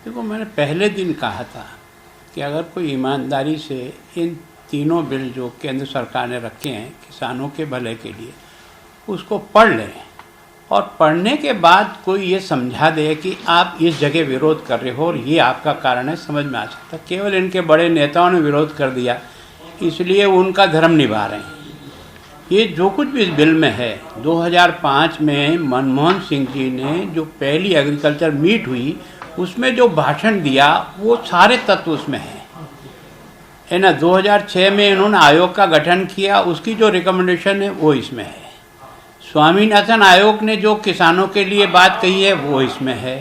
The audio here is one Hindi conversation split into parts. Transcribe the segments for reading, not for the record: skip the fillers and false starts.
देखो, मैंने पहले दिन कहा था कि अगर कोई ईमानदारी से इन तीनों बिल जो केंद्र सरकार ने रखे हैं किसानों के भले के लिए, उसको पढ़ लें और पढ़ने के बाद कोई ये समझा दे कि आप इस जगह विरोध कर रहे हो और ये आपका कारण है, समझ में आ सकता। केवल इनके बड़े नेताओं ने विरोध कर दिया इसलिए उनका धर्म निभा रहे हैं। ये जो कुछ भी इस बिल में है, 2005 में मनमोहन सिंह जी ने जो पहली एग्रीकल्चर मीट हुई उसमें जो भाषण दिया वो सारे तत्व उसमें है ना। 2006 में इन्होंने आयोग का गठन किया, उसकी जो रिकमेंडेशन है वो इसमें है। स्वामीनाथन आयोग ने जो किसानों के लिए बात कही है वो इसमें है।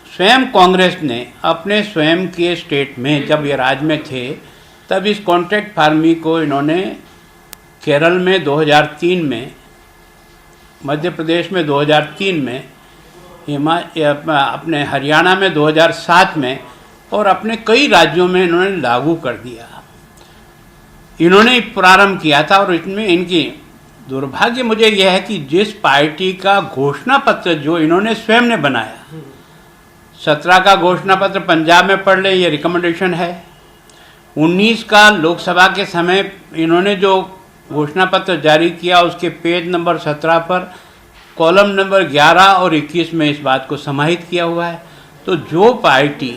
स्वयं कांग्रेस ने अपने स्वयं के स्टेट में जब ये राज में थे तब इस कॉन्ट्रैक्ट फार्मिंग को इन्होंने केरल में 2003 में, मध्य प्रदेश में 2003 में, अपने हरियाणा में 2007 में और अपने कई राज्यों में इन्होंने लागू कर दिया। इन्होंने प्रारंभ किया था और इसमें इनकी दुर्भाग्य मुझे यह है कि जिस पार्टी का घोषणा पत्र जो इन्होंने स्वयं ने बनाया, 17 का घोषणा पत्र पंजाब में पढ़ ले, ये रिकमेंडेशन है। 19 का लोकसभा के समय इन्होंने जो घोषणा पत्र जारी किया उसके पेज नंबर 17 पर कॉलम नंबर 11 और 21 में इस बात को समाहित किया हुआ है। तो जो पार्टी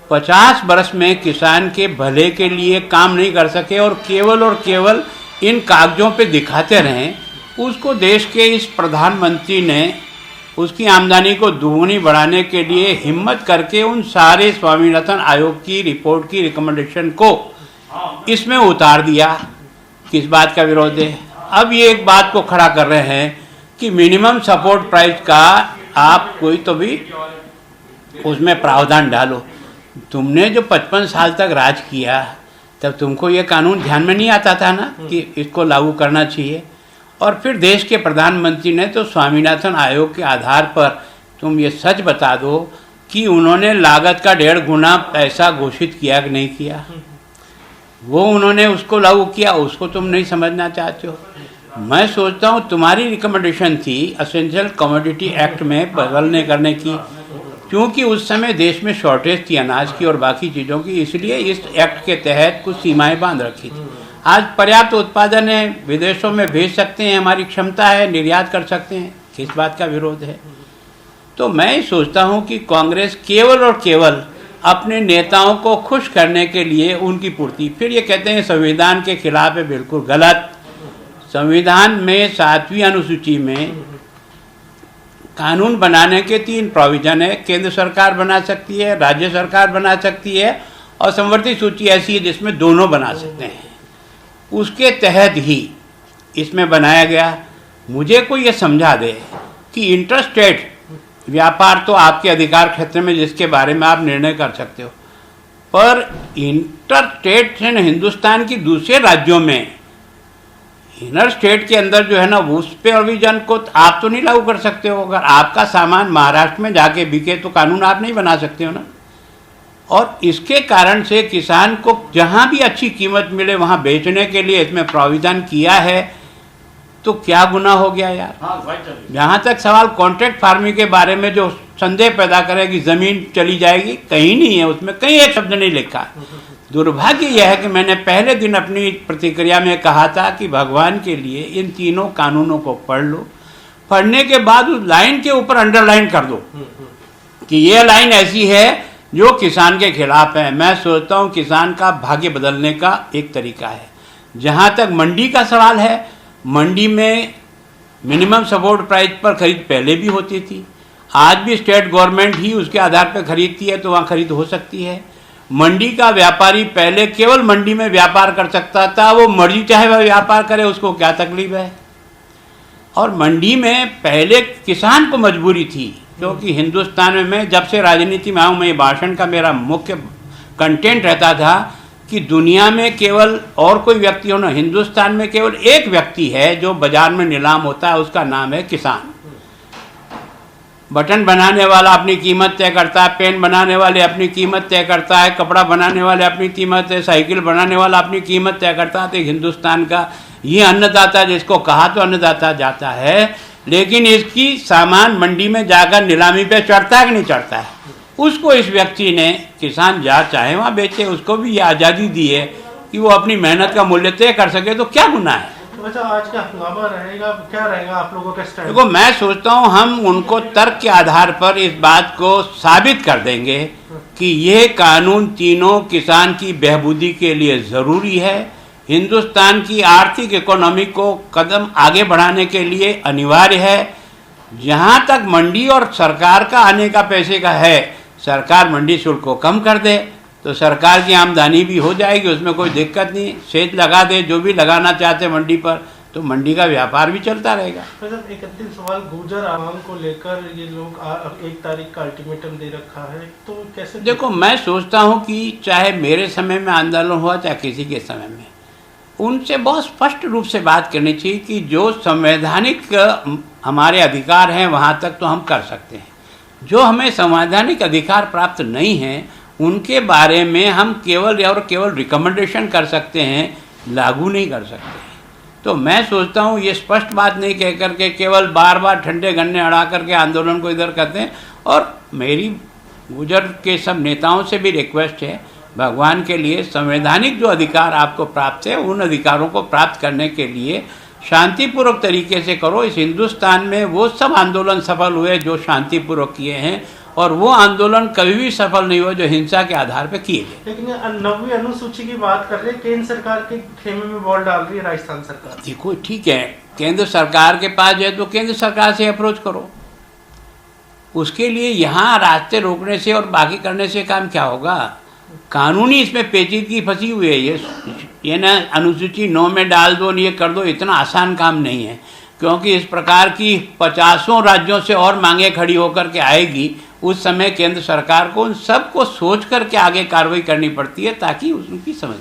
50 वर्ष में किसान के भले के लिए काम नहीं कर सके और केवल इन कागजों पे दिखाते रहें, उसको देश के इस प्रधानमंत्री ने उसकी आमदनी को दुगनी बढ़ाने के लिए हिम्मत करके उन सारे स्वामीनाथन आयोग की रिपोर्ट की रिकमेंडेशन को इसमें उतार दिया। किस बात का विरोध है? अब ये एक बात को खड़ा कर रहे हैं कि मिनिमम सपोर्ट प्राइस का आप कोई तो भी उसमें प्रावधान डालो। तुमने जो 55 साल तक राज किया तब तुमको ये कानून ध्यान में नहीं आता था ना कि इसको लागू करना चाहिए। और फिर देश के प्रधानमंत्री ने तो स्वामीनाथन आयोग के आधार पर तुम ये सच बता दो कि उन्होंने लागत का 1.5 गुना पैसा घोषित किया कि नहीं किया। वो उन्होंने उसको लागू किया, उसको तुम नहीं समझना चाहते हो। मैं सोचता हूँ तुम्हारी रिकमेंडेशन थी एसेंशियल कमोडिटी एक्ट में बदलने करने की, क्योंकि उस समय देश में शॉर्टेज थी अनाज की और बाकी चीज़ों की, इसलिए इस एक्ट के तहत कुछ सीमाएं बांध रखी थी। आज पर्याप्त उत्पादन है, विदेशों में भेज सकते हैं, हमारी क्षमता है, निर्यात कर सकते हैं, किस बात का विरोध है? तो मैं सोचता हूं कि कांग्रेस केवल और केवल अपने नेताओं को खुश करने के लिए उनकी पूर्ति, फिर ये कहते हैं संविधान के खिलाफ है, बिल्कुल गलत। संविधान में 7वीं अनुसूची में कानून बनाने के 3 प्रोविजन है। केंद्र सरकार बना सकती है, राज्य सरकार बना सकती है और समवर्ती सूची ऐसी है जिसमें दोनों बना सकते हैं। उसके तहत ही इसमें बनाया गया। मुझे कोई ये समझा दे कि इंटरस्टेट व्यापार तो आपके अधिकार क्षेत्र में जिसके बारे में आप निर्णय कर सकते हो, पर इंटरस्टेट से हिंदुस्तान की दूसरे राज्यों में इनर स्टेट के अंदर जो है ना उस प्रोविजन को आप तो नहीं लागू कर सकते हो। अगर आपका सामान महाराष्ट्र में जाके बिके तो कानून आप नहीं बना सकते हो ना। और इसके कारण से किसान को जहाँ भी अच्छी कीमत मिले वहाँ बेचने के लिए इसमें प्रोविजन किया है, तो क्या गुनाह हो गया यार। जहाँ तक सवाल कॉन्ट्रैक्ट फार्मिंग के बारे में जो संदेह पैदा करे कि ज़मीन चली जाएगी, कहीं नहीं है, उसमें कहीं एक शब्द नहीं लिखा। दुर्भाग्य यह है कि मैंने पहले दिन अपनी प्रतिक्रिया में कहा था कि भगवान के लिए इन तीनों कानूनों को पढ़ लो, पढ़ने के बाद उस लाइन के ऊपर अंडरलाइन कर दो कि ये लाइन ऐसी है जो किसान के खिलाफ है। मैं सोचता हूँ किसान का भाग्य बदलने का एक तरीका है। जहाँ तक मंडी का सवाल है, मंडी में मिनिमम सपोर्ट प्राइस पर खरीद पहले भी होती थी, आज भी स्टेट गवर्नमेंट ही उसके आधार पर खरीदती है, तो वहाँ खरीद हो सकती है। मंडी का व्यापारी पहले केवल मंडी में व्यापार कर सकता था, वो मर्जी चाहे वह व्यापार करे, उसको क्या तकलीफ है। और मंडी में पहले किसान को मजबूरी थी, क्योंकि हिंदुस्तान में जब से राजनीति में आऊँ, मैं ये भाषण का मेरा मुख्य कंटेंट रहता था कि दुनिया में केवल और कोई व्यक्ति हो ना, हिंदुस्तान में केवल एक व्यक्ति है जो बाजार में नीलाम होता है, उसका नाम है किसान। बटन बनाने वाला अपनी कीमत तय करता है, पेन बनाने वाले अपनी कीमत तय करता है, कपड़ा बनाने वाले अपनी कीमत है, साइकिल बनाने वाला अपनी कीमत तय करता है। तो हिंदुस्तान का ये अन्नदाता, जिसको कहा तो अन्नदाता जाता है, लेकिन इसकी सामान मंडी में जाकर नीलामी पे चढ़ता है कि नहीं चढ़ता है, उसको इस व्यक्ति ने, किसान जहाँ चाहे वहाँ बेचे, उसको भी ये आज़ादी दी है कि वो अपनी मेहनत का मूल्य तय कर सके, तो क्या गुनाह है। अच्छा, आज का हंगामा रहेगा, क्या रहेगा आप लोगों का स्टैंड? देखो, मैं सोचता हूँ हम उनको तर्क के आधार पर इस बात को साबित कर देंगे कि यह कानून तीनों किसान की बहबूदी के लिए ज़रूरी है, हिंदुस्तान की आर्थिक इकोनॉमी को कदम आगे बढ़ाने के लिए अनिवार्य है। जहाँ तक मंडी और सरकार का आने का पैसे का है, सरकार मंडी शुल्क को कम कर दे तो सरकार की आमदनी भी हो जाएगी, उसमें कोई दिक्कत नहीं। सेज लगा दे जो भी लगाना चाहते मंडी पर, तो मंडी का व्यापार भी चलता रहेगा। मतलब एक अंतिम सवाल, गुर्जर आवाम को लेकर ये लोग 1 तारीख का अल्टीमेटम दे रखा है, तो कैसे? देखो, मैं सोचता हूँ कि चाहे मेरे समय में आंदोलन हुआ चाहे किसी के समय में, उनसे बहुत स्पष्ट रूप से बात करनी चाहिए कि जो संवैधानिक हमारे अधिकार हैं वहाँ तक तो हम कर सकते हैं, जो हमें संवैधानिक अधिकार प्राप्त नहीं हैं उनके बारे में हम केवल और केवल रिकमेंडेशन कर सकते हैं, लागू नहीं कर सकते। तो मैं सोचता हूँ ये स्पष्ट बात नहीं कह करके केवल बार बार ठंडे गन्ने अड़ा करके आंदोलन को इधर करते हैं। और मेरी गुर्जर के सब नेताओं से भी रिक्वेस्ट है, भगवान के लिए संवैधानिक जो अधिकार आपको प्राप्त है उन अधिकारों को प्राप्त करने के लिए शांतिपूर्वक तरीके से करो। इस हिंदुस्तान में वो सब आंदोलन सफल हुए जो शांतिपूर्वक किए हैं, और वो आंदोलन कभी भी सफल नहीं हुआ जो हिंसा के आधार पर किए गए। लेकिन 9वीं अनुसूची की बात कर रहे हैं, केंद्र सरकार के खेमे में बॉल डाल रही है राजस्थान सरकार। देखो, ठीक है, केंद्र सरकार के पास है तो केंद्र सरकार से अप्रोच करो। उसके लिए यहाँ रास्ते रोकने से और बाकी करने से काम क्या होगा? कानूनी इसमें पेचीदगी फंसी हुई है। ये ना अनुसूची 9 में डाल दो, ये कर दो, इतना आसान काम नहीं है, क्योंकि इस प्रकार की 50 राज्यों से और मांगे खड़ी होकर के आएगी। उस समय केंद्र सरकार को उन सबको सोच करके आगे कार्रवाई करनी पड़ती है ताकि उनकी समझ